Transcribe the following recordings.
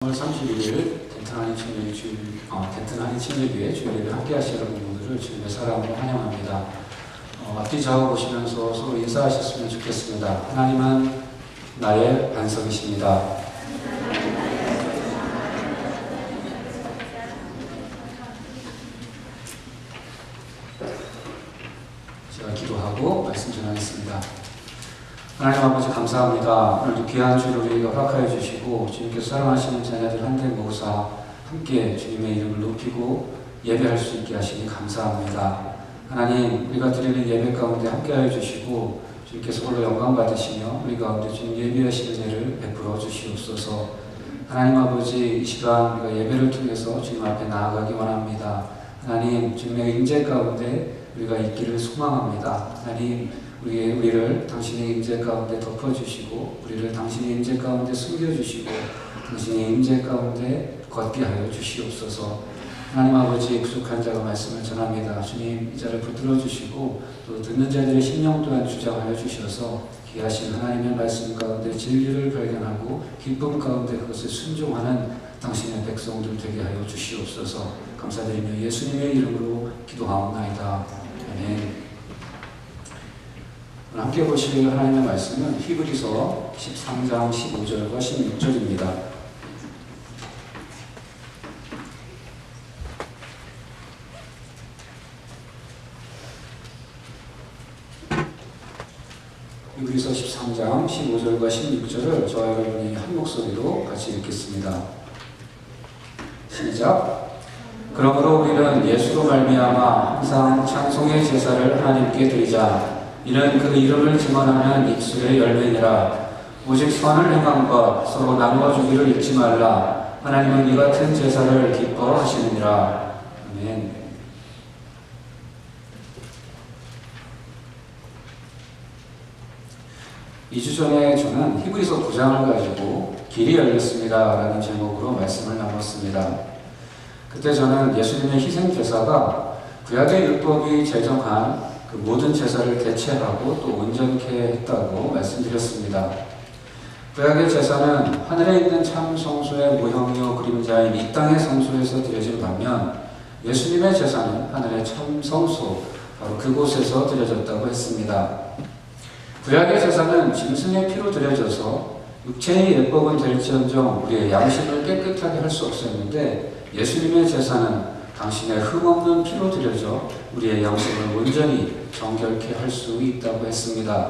3월 31일 덴튼 한인 친일교회 주일예배 함께 하실 여러분들을 주님의 사랑으로 환영합니다. 앞뒤 좌우 보시면서 서로 인사하셨으면 좋겠습니다. 하나님은 나의 반석이십니다. 제가 기도하고 말씀 전하겠습니다. 하나님 아버지 감사합니다. 오늘도 귀한 주를 우리에게 허락하여 주시고 주님께서 사랑하시는 자녀들 한들 모으사 함께 주님의 이름을 높이고 예배할 수 있게 하시니 감사합니다. 하나님 우리가 드리는 예배 가운데 함께하여 주시고 주님께서 홀로 영광 받으시며 우리 가운데 주님 예배하시는 예를 베풀어 주시옵소서. 하나님 아버지 이 시간 우리가 예배를 통해서 주님 앞에 나아가기 원합니다. 하나님 주님의 임재 가운데 우리가 있기를 소망합니다. 하나님 우리를 당신의 임재 가운데 덮어주시고 우리를 당신의 임재 가운데 숨겨주시고 당신의 임재 가운데 걷게 하여 주시옵소서. 하나님 아버지 부족한 자가 말씀을 전합니다. 주님 이 자를 붙들어 주시고 또 듣는 자들의 심령 또한 주장하여 주셔서 귀하신 하나님의 말씀 가운데 진리를 발견하고 기쁨 가운데 그것을 순종하는 당신의 백성들 되게 하여 주시옵소서. 감사드리며 예수님의 이름으로 기도하옵나이다. 아멘. 함께 보실 하나님의 말씀은 히브리서 13장 15절과 16절입니다. 히브리서 13장 15절과 16절을 저와 여러분이 한 목소리로 같이 읽겠습니다. 시작. 그러므로 우리는 예수로 말미암아 항상 찬송의 제사를 하나님께 드리자. 이는 그 이름을 증언하는 입술의 열매니라. 오직 선을 행함과 서로 나누어 주기를 잊지 말라. 하나님은 이 같은 제사를 기뻐하시느니라. 아멘. 이 주 전에 저는 히브리서 9장을 가지고 길이 열렸습니다 라는 제목으로 말씀을 나눴습니다. 그때 저는 예수님의 희생 제사가 구약의 율법이 제정한 그 모든 제사를 대체하고 또 온전케 했다고 말씀드렸습니다. 구약의 제사는 하늘에 있는 참 성소의 모형이요 그림자인 이 땅의 성소에서 드려진 반면 예수님의 제사는 하늘의 참 성소 바로 그곳에서 드려졌다고 했습니다. 구약의 제사는 짐승의 피로 드려져서 육체의 예법은 될지언정 우리의 양심을 깨끗하게 할 수 없었는데 예수님의 제사는 당신의 흠없는 피로 드려져 우리의 양심을 온전히 정결케 할 수 있다고 했습니다.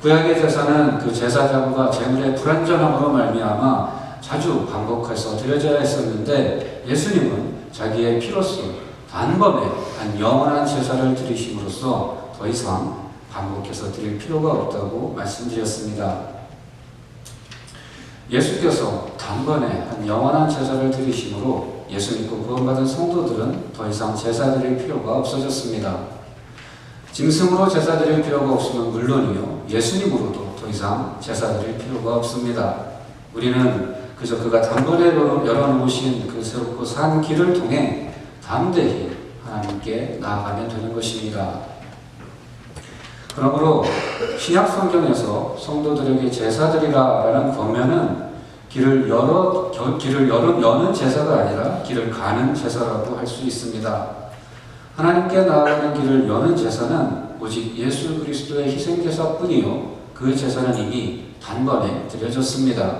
구약의 제사는 그 제사장과 제물의 불완전함으로 말미암아 자주 반복해서 드려져야 했었는데 예수님은 자기의 피로써 단번에 한 영원한 제사를 드리심으로써 더 이상 반복해서 드릴 필요가 없다고 말씀드렸습니다. 예수께서 단번에 한 영원한 제사를 드리심으로 예수 믿고 구원받은 성도들은 더 이상 제사 드릴 필요가 없어졌습니다. 짐승으로 제사 드릴 필요가 없으면 물론이요 예수님으로도 더 이상 제사 드릴 필요가 없습니다. 우리는 그저 그가 단번에 열어놓으신 그 새롭고 산 길을 통해 담대히 하나님께 나아가면 되는 것입니다. 그러므로 신약 성경에서 성도들에게 제사 드리라 라는 권면은 길을 여는 제사가 아니라 길을 가는 제사라고 할 수 있습니다. 하나님께 나아가는 길을 여는 제사는 오직 예수 그리스도의 희생제사뿐이요 그 제사는 이미 단번에 드려졌습니다.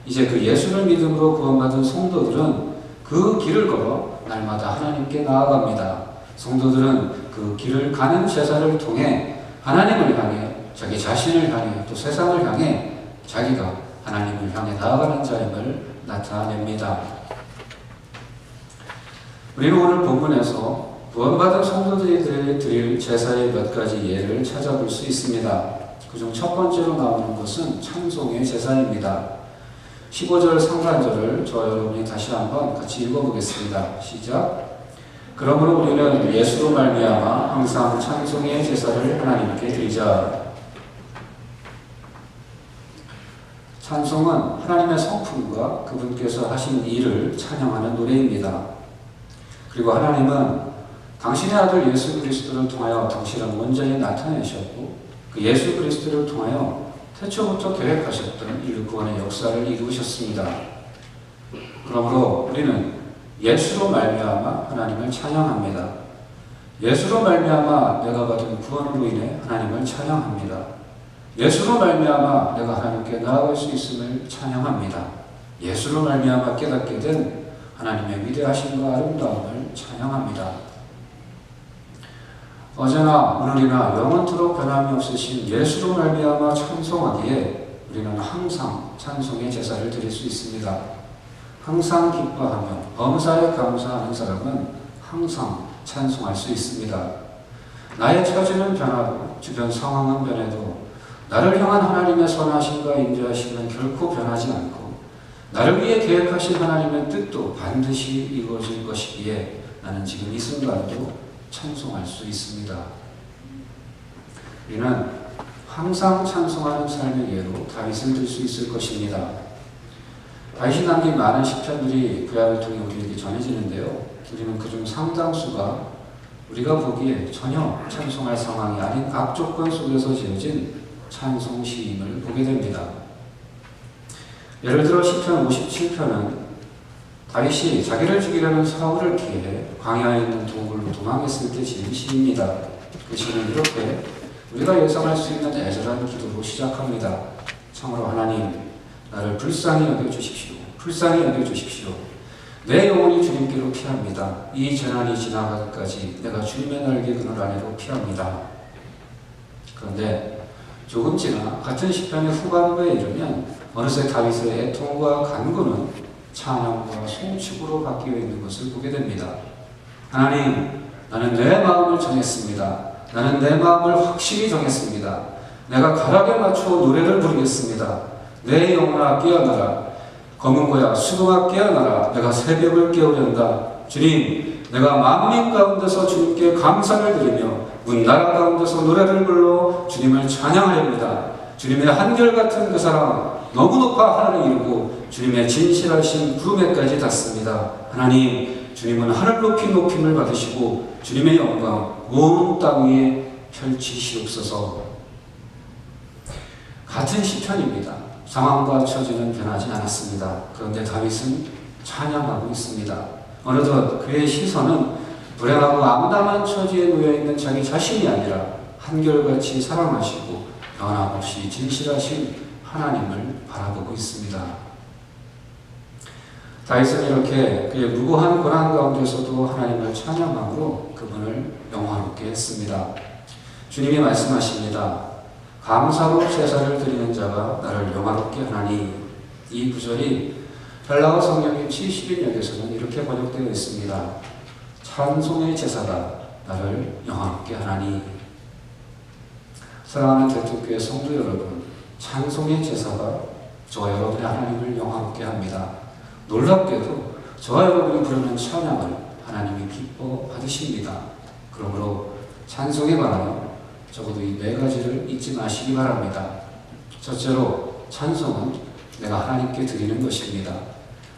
이제 그 예수를 믿음으로 구원받은 성도들은 그 길을 걸어 날마다 하나님께 나아갑니다. 성도들은 그 길을 가는 제사를 통해 하나님을 향해 자기 자신을 향해 또 세상을 향해 자기가 하나님을 향해 나아가는 자임을 나타냅니다. 우리는 오늘 본문에서 구원받은 성도들이 드릴 제사의 몇 가지 예를 찾아볼 수 있습니다. 그중 첫 번째로 나오는 것은 찬송의 제사입니다. 15절 상반절을 저와 여러분이 다시 한번 같이 읽어보겠습니다. 시작. 그러므로 우리는 예수로 말미암아 항상 찬송의 제사를 하나님께 드리자. 찬송은 하나님의 성품과 그분께서 하신 일을 찬양하는 노래입니다. 그리고 하나님은 당신의 아들 예수 그리스도를 통하여 당신을 온전히 나타내셨고 그 예수 그리스도를 통하여 태초부터 계획하셨던 인류 구원의 역사를 이루셨습니다. 그러므로 우리는 예수로 말미암아 하나님을 찬양합니다. 예수로 말미암아 내가 받은 구원으로 인해 하나님을 찬양합니다. 예수로 말미암아 내가 하나님께 나아갈 수 있음을 찬양합니다. 예수로 말미암아 깨닫게 된 하나님의 위대하심과 아름다움을 찬양합니다. 어제나 오늘이나 영원토록 변함이 없으신 예수로 말미암아 찬송하기에 우리는 항상 찬송의 제사를 드릴 수 있습니다. 항상 기뻐하며 범사에 감사하는 사람은 항상 찬송할 수 있습니다. 나의 처지는 변하고 주변 상황은 변해도 나를 향한 하나님의 선하심과 인자하심은 결코 변하지 않고 나를 위해 계획하신 하나님의 뜻도 반드시 이루어질 것이기에 나는 지금 이 순간도 찬송할 수 있습니다. 우리는 항상 찬송하는 삶의 예로 다윗을 들 수 있을 것입니다. 다윗이 남긴 많은 시편들이 구약을 통해 우리에게 전해지는데요. 우리는 그중 상당수가 우리가 보기에 전혀 찬송할 상황이 아닌 악조건 속에서 지어진 찬송 시임을 보게 됩니다. 예를 들어 시편 57편은 다윗이 자기를 죽이려는 사울을 피해 광야에 있는 동굴로 도망했을 때 지은 시입니다. 그 시는 이렇게 우리가 예상할 수 있는 애절한 기도로 시작합니다. 참으로 하나님, 나를 불쌍히 여겨주십시오. 불쌍히 여겨주십시오. 내 영혼이 주님께로 피합니다. 이 재난이 지나가기까지 내가 주님의 날개 그늘 아래로 피합니다. 그런데 조금 지나 같은 시편의 후반부에 이르면 어느새 다윗의 애통과 간구는 찬양과 송축으로 바뀌어 있는 것을 보게 됩니다. 하나님, 나는 내 마음을 정했습니다. 나는 내 마음을 확실히 정했습니다. 내가 가락에 맞춰 노래를 부르겠습니다. 내 영혼아 깨어나라. 검은 고야 수동아 깨어나라. 내가 새벽을 깨우련다. 주님, 내가 만민 가운데서 주님께 감사를 드리며 문 나라 가운데서 노래를 불러 주님을 찬양하렵니다. 주님의 한결같은 그 사랑 너무 높아 하늘을 이루고 주님의 진실하신 구름에까지 닿습니다. 하나님, 주님은 하늘 높이 높임을 받으시고 주님의 영광 온 땅 위에 펼치시옵소서. 같은 시편입니다. 상황과 처지는 변하지 않았습니다. 그런데 다윗은 찬양하고 있습니다. 어느덧 그의 시선은 불행하고 암담한 처지에 놓여있는 자기 자신이 아니라 한결같이 사랑하시고 변함없이 진실하신 하나님을 바라보고 있습니다. 다윗은 이렇게 그의 무고한 고난 가운데서도 하나님을 찬양함으로 그분을 영화롭게 했습니다. 주님이 말씀하십니다. 감사로 제사를 드리는 자가 나를 영화롭게 하나니. 이 구절이 헬라어 성경의 70인역에서는 이렇게 번역되어 있습니다. 찬송의 제사가 나를 영화롭게 하나니. 사랑하는 대통교회 성도 여러분, 찬송의 제사가 저와 여러분의 하나님을 영화롭게 합니다. 놀랍게도 저와 여러분이 부르는 찬양을 하나님이 기뻐 받으십니다. 그러므로 찬송에 관하여 적어도 이 네 가지를 잊지 마시기 바랍니다. 첫째로 찬송은 내가 하나님께 드리는 것입니다.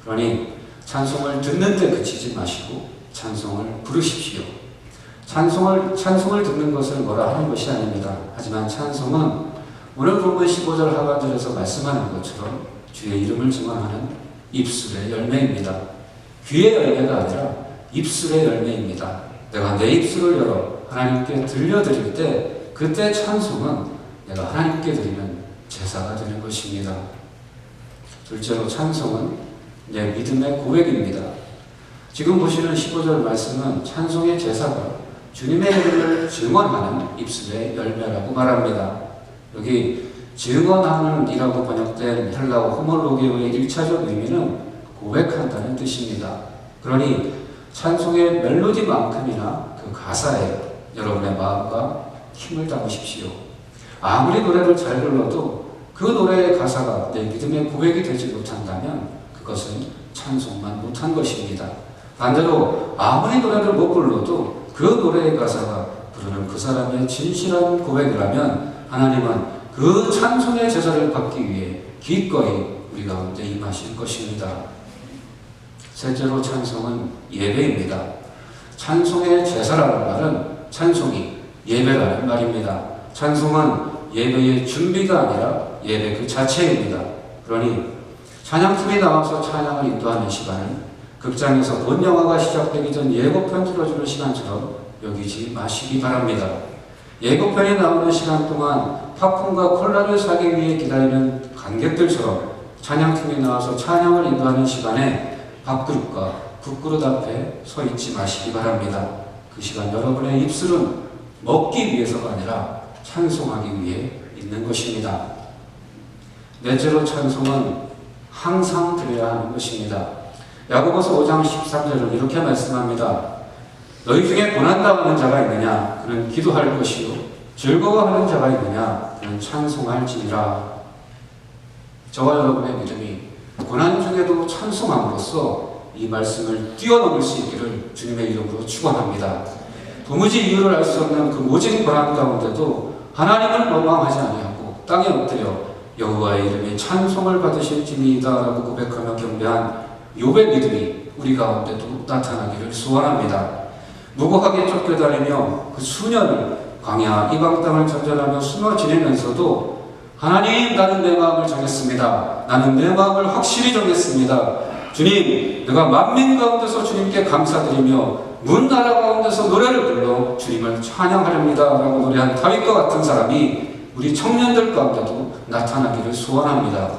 그러니 찬송을 듣는 데 그치지 마시고 찬송을 부르십시오. 찬송을 듣는 것을 뭐라 하는 것이 아닙니다. 하지만 찬송은 오늘 본문 15절 하반절에서 말씀하는 것처럼 주의 이름을 증언하는 입술의 열매입니다. 귀의 열매가 아니라 입술의 열매입니다. 내가 내 입술을 열어 하나님께 들려드릴 때 그때 찬송은 내가 하나님께 드리는 제사가 되는 것입니다. 둘째로 찬송은 내 믿음의 고백입니다. 지금 보시는 15절 말씀은 찬송의 제사가 주님의 이름을 증언하는 입술의 열매라고 말합니다. 여기 증언하는 이라고 번역된 헬라어 호몰로게오의 1차적 의미는 고백한다는 뜻입니다. 그러니 찬송의 멜로디만큼이나 그 가사에 여러분의 마음과 힘을 담으십시오. 아무리 노래를 잘 불러도 그 노래의 가사가 내 믿음의 고백이 되지 못한다면 그것은 찬송만 못한 것입니다. 반대로 아무리 노래를 못 불러도 그 노래의 가사가 부르는 그 사람의 진실한 고백이라면 하나님은 그 찬송의 제사를 받기 위해 기꺼이 우리 가운데 임하실 것입니다. 셋째로 찬송은 예배입니다. 찬송의 제사라는 말은 찬송이 예배라는 말입니다. 찬송은 예배의 준비가 아니라 예배 그 자체입니다. 그러니 찬양팀이 나와서 찬양을 인도하는 시간을 극장에서 본 영화가 시작되기 전 예고편 틀어주는 시간처럼 여기지 마시기 바랍니다. 예고편이 나오는 시간 동안 팝콘과 콜라를 사기 위해 기다리는 관객들처럼 찬양팀이 나와서 찬양을 인도하는 시간에 밥그릇과 국그릇 앞에 서 있지 마시기 바랍니다. 그 시간 여러분의 입술은 먹기 위해서가 아니라 찬송하기 위해 있는 것입니다. 넷째로 찬송은 항상 드려야 하는 것입니다. 야고보서 5장 13절은 이렇게 말씀합니다. 너희 중에 고난당하는 자가 있느냐? 그는 기도할 것이요 즐거워하는 자가 있느냐? 그는 찬송할지니라. 저와 여러분의 믿음이 고난 중에도 찬송함으로써 이 말씀을 뛰어넘을 수 있기를 주님의 이름으로 축원합니다. 도무지 이유를 알 수 없는 그 모진 고난 가운데도 하나님을 원망하지 아니하고 땅에 엎드려 여호와의 이름에 찬송을 받으실지니이다 라고 고백하며 경배한 욥의 믿음이 우리 가운데도 나타나기를 소원합니다. 무고하게 쫓겨다니며 그 수년을 광야 이방 땅을 전전하며 숨어 지내면서도 하나님, 나는 내 마음을 정했습니다. 나는 내 마음을 확실히 정했습니다. 주님, 내가 만민 가운데서 주님께 감사드리며 문 나라 가운데서 노래를 불러 주님을 찬양하렵니다 라고 노래한 다윗과 같은 사람이 우리 청년들 가운데도 나타나기를 소원합니다.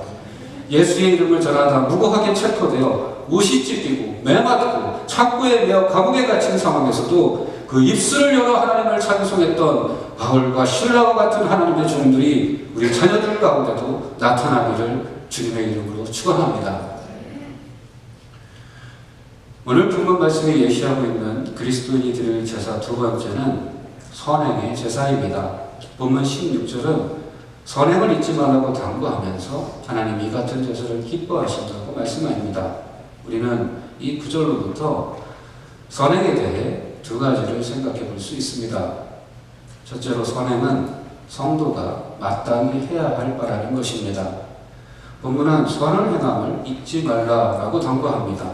예수의 이름을 전하다 무고하게 체포되어 옷이 찢기고 매맞고 창고에 매어 감옥에 갇힌 상황에서도 그 입술을 열어 하나님을 찬송했던 바울과 실라와 같은 하나님의 종들이 우리 자녀들 가운데도 나타나기를 주님의 이름으로 축원합니다. 오늘 본문 말씀에 예시하고 있는 그리스도인이 드릴 제사 두 번째는 선행의 제사입니다. 본문 16절은 선행을 잊지 말라고 당부하면서 하나님이 이 같은 제사를 기뻐하신다고 말씀합니다. 우리는 이 구절로부터 선행에 대해 두 가지를 생각해 볼 수 있습니다. 첫째로 선행은 성도가 마땅히 해야 할 바라는 것입니다. 본문은 선을 행함을 잊지 말라라고 당부합니다.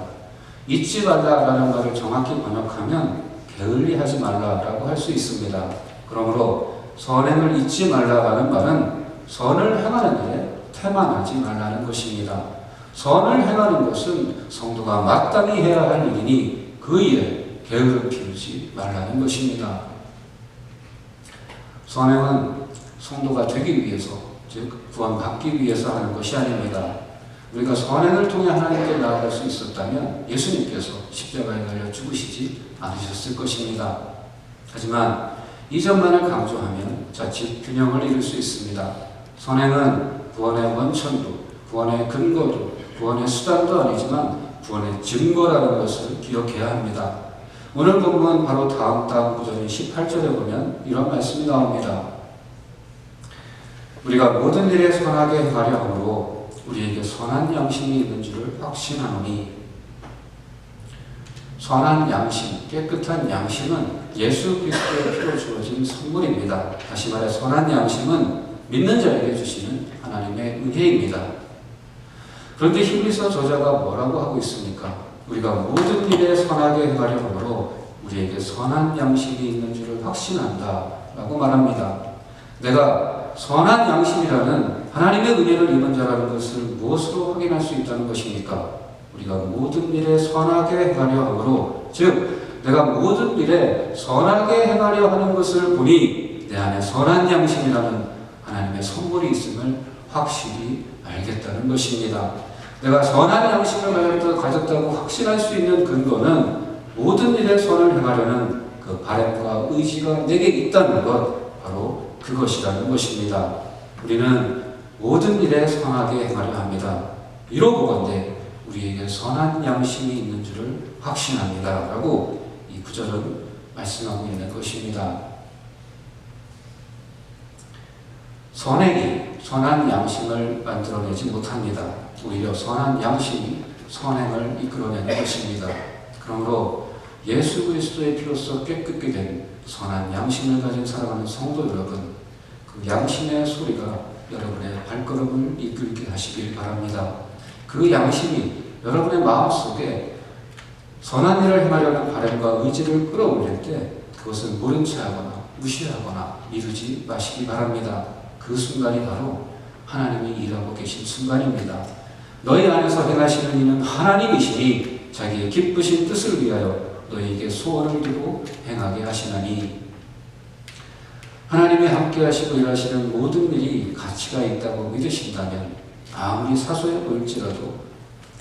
잊지 말라라는 말을 정확히 번역하면 게을리하지 말라라고 할 수 있습니다. 그러므로 선행을 잊지 말라라는 말은 선을 행하는 일에 태만하지 말라는 것입니다. 선을 행하는 것은 성도가 마땅히 해야 할 일이니 그 일에 게으름 피우지 말라는 것입니다. 선행은 성도가 되기 위해서, 즉 구원받기 위해서 하는 것이 아닙니다. 우리가 선행을 통해 하나님께 나아갈 수 있었다면 예수님께서 십자가에 달려 죽으시지 않으셨을 것입니다. 하지만 이 점만을 강조하면 자칫 균형을 잃을 수 있습니다. 선행은 구원의 원천도, 구원의 근거도, 구원의 수단도 아니지만 구원의 증거라는 것을 기억해야 합니다. 오늘 본문 바로 다음 구절인 18절에 보면 이런 말씀이 나옵니다. 우리가 모든 일에 선하게 행하려 함으로 우리에게 선한 양심이 있는 줄을 확신하노니. 선한 양심, 깨끗한 양심은 예수 그리스도의 피로 주어진 선물입니다. 다시 말해 선한 양심은 믿는 자에게 주시는 하나님의 은혜입니다. 그런데 히브리서 저자가 뭐라고 하고 있습니까? 우리가 모든 일에 선하게 행하려 함으로 우리에게 선한 양심이 있는 줄을 확신한다 라고 말합니다. 내가 선한 양심이라는 하나님의 은혜를 입은 자라는 것을 무엇으로 확인할 수 있다는 것입니까? 우리가 모든 일에 선하게 행하려 함으로, 즉 내가 모든 일에 선하게 행하려 하는 것을 보니 내 안에 선한 양심이라는 하나님의 선물이 있음을 확실히 알겠다는 것입니다. 내가 선한 양심을 가졌다고 확신할 수 있는 근거는 모든 일에 선을 행하려는 그 바람과 의지가 내게 있다는 것, 바로 그것이라는 것입니다. 우리는 모든 일에 선하게 행하려 합니다. 이로보건대 우리에게 선한 양심이 있는 줄을 확신합니다 라고 이 구절은 말씀하고 있는 것입니다. 선행이 선한 양심을 만들어내지 못합니다. 오히려 선한 양심이 선행을 이끌어내는 것입니다. 그러므로 예수 그리스도의 피로써 깨끗게 된 선한 양심을 가진 사랑하는 성도 여러분, 그 양심의 소리가 여러분의 발걸음을 이끌게 하시길 바랍니다. 그 양심이 여러분의 마음속에 선한 일을 행하려는 바람과 의지를 끌어올릴 때 그것은 모른 채 하거나 무시하거나 미루지 마시기 바랍니다. 그 순간이 바로 하나님이 일하고 계신 순간입니다. 너희 안에서 행하시는 이는 하나님이시니 자기의 기쁘신 뜻을 위하여 너희에게 소원을 두고 행하게 하시나니. 하나님이 함께 하시고 일하시는 모든 일이 가치가 있다고 믿으신다면 아무리 사소해 보일지라도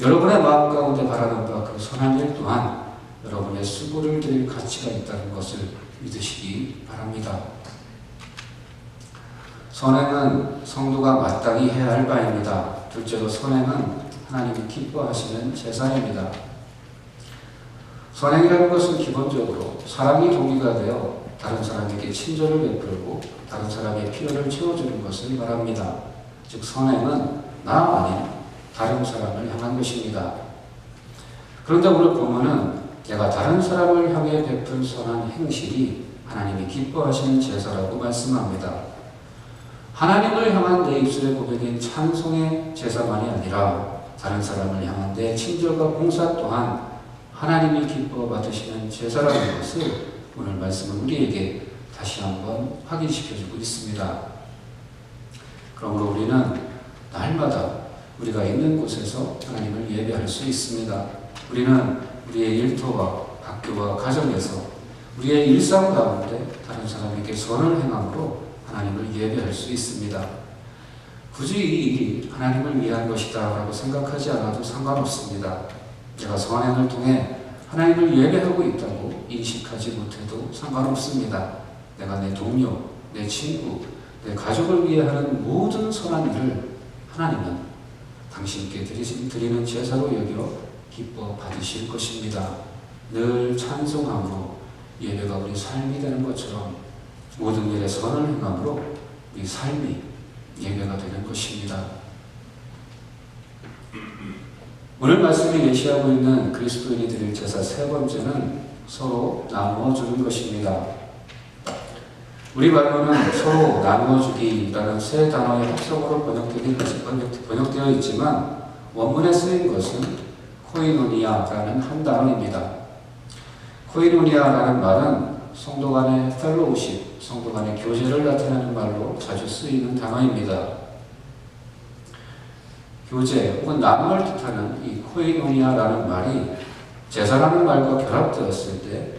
여러분의 마음 가운데 바라는 바 그 선한 일 또한 여러분의 수고를 드릴 가치가 있다는 것을 믿으시기 바랍니다. 선행은 성도가 마땅히 해야 할 바입니다. 둘째로 선행은 하나님이 기뻐하시는 제사입니다. 선행이라는 것은 기본적으로 사랑이 동기가 되어 다른 사람에게 친절을 베풀고 다른 사람의 필요를 채워주는 것을 말합니다. 즉 선행은 나 아닌 다른 사람을 향한 것입니다. 그런데 오늘 본문은 내가 다른 사람을 향해 베푼 선한 행실이 하나님이 기뻐하시는 제사라고 말씀합니다. 하나님을 향한 내 입술의 고백인 찬송의 제사만이 아니라 다른 사람을 향한 내 친절과 봉사 또한 하나님이 기뻐 받으시는 제사라는 것을 오늘 말씀은 우리에게 다시 한번 확인시켜주고 있습니다. 그러므로 우리는 날마다 우리가 있는 곳에서 하나님을 예배할 수 있습니다. 우리는 우리의 일터와 학교와 가정에서 우리의 일상 가운데 다른 사람에게 선을 행함으로 하나님을 예배할 수 있습니다. 굳이 이 일이 하나님을 위한 것이다 라고 생각하지 않아도 상관없습니다. 내가 선행을 통해 하나님을 예배하고 있다고 인식하지 못해도 상관없습니다. 내가 내 동료, 내 친구, 내 가족을 위해 하는 모든 선한 일을 하나님은 당신께 드리는 제사로 여겨 기뻐 받으실 것입니다. 늘 찬송함으로 예배가 우리 삶이 되는 것처럼 모든 일에 선을 행함으로 우리 삶이 예배가 되는 것입니다. 오늘 말씀이 예시하고 있는 그리스도인이 드릴 제사 세 번째는 서로 나누어 주는 것입니다. 우리 말로는 서로 나누어 주기라는 세 단어의 합성어로 번역되어 있지만 원문에 쓰인 것은 코이노니아라는 한 단어입니다. 코이노니아라는 말은 성도 간의 펠로우십, 성도 간의 교제를 나타내는 말로 자주 쓰이는 단어입니다. 교제 혹은 나눔을 뜻하는 이 코이노니아라는 말이 제사라는 말과 결합되었을 때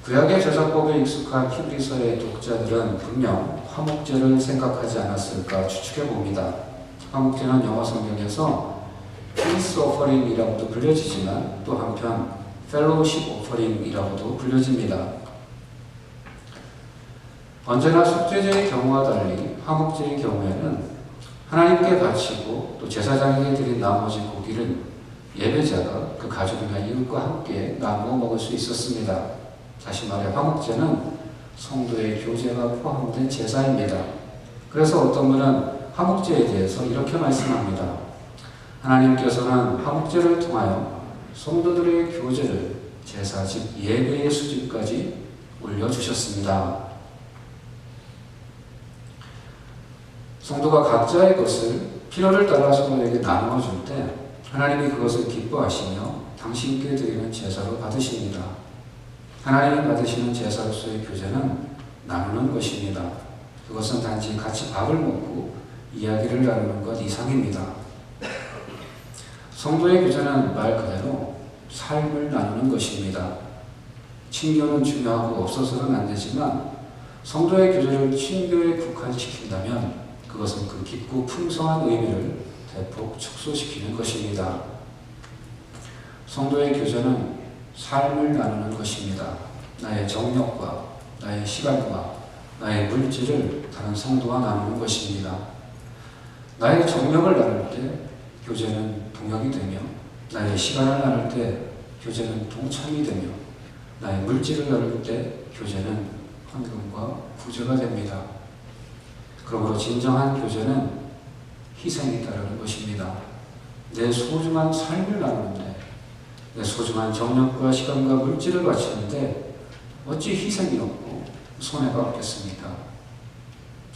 구약의 제사법에 익숙한 히브리서의 독자들은 분명 화목제를 생각하지 않았을까 추측해 봅니다. 화목제는 영어 성경에서 Peace Offering이라고도 불려지지만 또 한편 Fellowship Offering이라고도 불려집니다. 언제나 속죄제의 경우와 달리 화목제의 경우에는 하나님께 바치고 또 제사장에게 드린 나머지 고기를 예배자가 그 가족이나 이웃과 함께 나누어 먹을 수 있었습니다. 다시 말해 화목제는 성도의 교제가 포함된 제사입니다. 그래서 어떤 분은 화목제에 대해서 이렇게 말씀합니다. 하나님께서는 화목제를 통하여 성도들의 교제를 제사 즉 예배의 수준까지 올려주셨습니다. 성도가 각자의 것을 필요를 따라 성도에게 나누어 줄 때 하나님이 그것을 기뻐하시며 당신께 드리는 제사로 받으십니다. 하나님이 받으시는 제사로서의 교제는 나누는 것입니다. 그것은 단지 같이 밥을 먹고 이야기를 나누는 것 이상입니다. 성도의 교제는 말 그대로 삶을 나누는 것입니다. 친교는 중요하고 없어서는 안 되지만 성도의 교제를 친교에 국한시킨다면 그것은 그 깊고 풍성한 의미를 대폭 축소시키는 것입니다. 성도의 교제는 삶을 나누는 것입니다. 나의 정력과 나의 시간과 나의 물질을 다른 성도와 나누는 것입니다. 나의 정력을 나눌 때 교제는 동역이 되며 나의 시간을 나눌 때 교제는 동참이 되며 나의 물질을 나눌 때 교제는 헌금과 구제가 됩니다. 그러므로 진정한 교제는 희생이 따르는 것입니다. 내 소중한 삶을 나누는데 내 소중한 정력과 시간과 물질을 바치는데 어찌 희생이 없고 손해가 없겠습니까?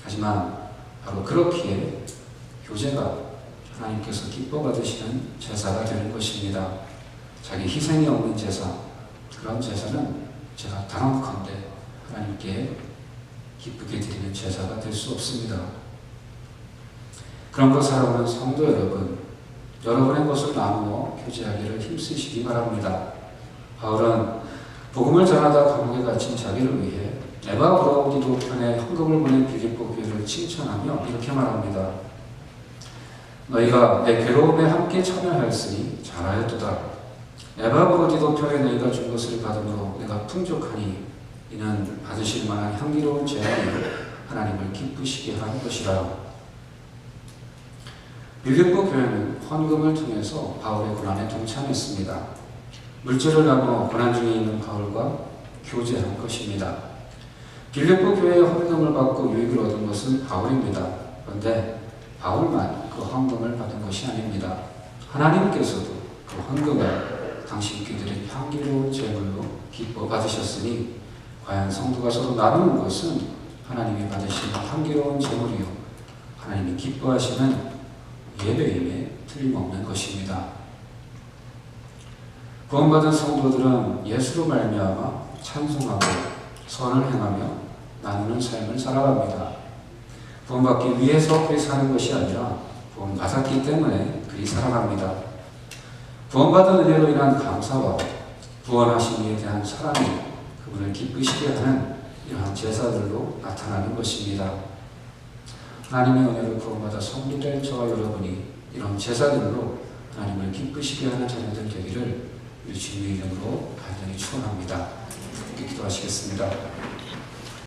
하지만 바로 그렇기에 교제가 하나님께서 기뻐 받으시는 제사가 되는 것입니다. 자기 희생이 없는 제사, 그런 제사는 제가 단언컨대 하나님께 기쁘게 드리는 제사가 될 수 없습니다. 그런 것 살아오는 성도 여러분, 여러분의 것을 나누어 교제하기를 힘쓰시기 바랍니다. 바울은 복음을 전하다 감옥에 갇힌 자기를 위해 에바브로디도 편에 헌금을 보낸 빌립보 교회를 칭찬하며 이렇게 말합니다. 너희가 내 괴로움에 함께 참여하였으니 잘하였도다. 에바브로디도 편에 너희가 준 것을 받음으로 내가 풍족하니 이는 받으실 만한 향기로운 제물이 하나님을 기쁘시게 하는 것이라. 빌립보 교회는 헌금을 통해서 바울의 고난에 동참했습니다. 물질을 나누어 고난 중에 있는 바울과 교제한 것입니다. 빌립보 교회의 헌금을 받고 유익을 얻은 것은 바울입니다. 그런데 바울만 그 헌금을 받은 것이 아닙니다. 하나님께서도 그 헌금을 당신 귀들의 향기로운 제물로 기뻐 받으셨으니 과연 성도가 서로 나누는 것은 하나님이 받으시는 향기로운 제물이요 하나님이 기뻐하시는 예배임에 틀림없는 것입니다. 구원받은 성도들은 예수로 말미암아 찬송하고 선을 행하며 나누는 삶을 살아갑니다. 구원받기 위해서 그리 사는 것이 아니라 구원받았기 때문에 그리 살아갑니다. 구원받은 은혜로 인한 감사와 구원하신 이에 대한 사랑이 그분을 기쁘시게 하는 이러한 제사들로 나타나는 것입니다. 하나님의 은혜로 구원받아 성도된 저와 여러분이 이런 제사들로 하나님을 기쁘시게 하는 자녀들 되기를 우리 주님의 이름으로 간절히 축원합니다. 기도하시겠습니다.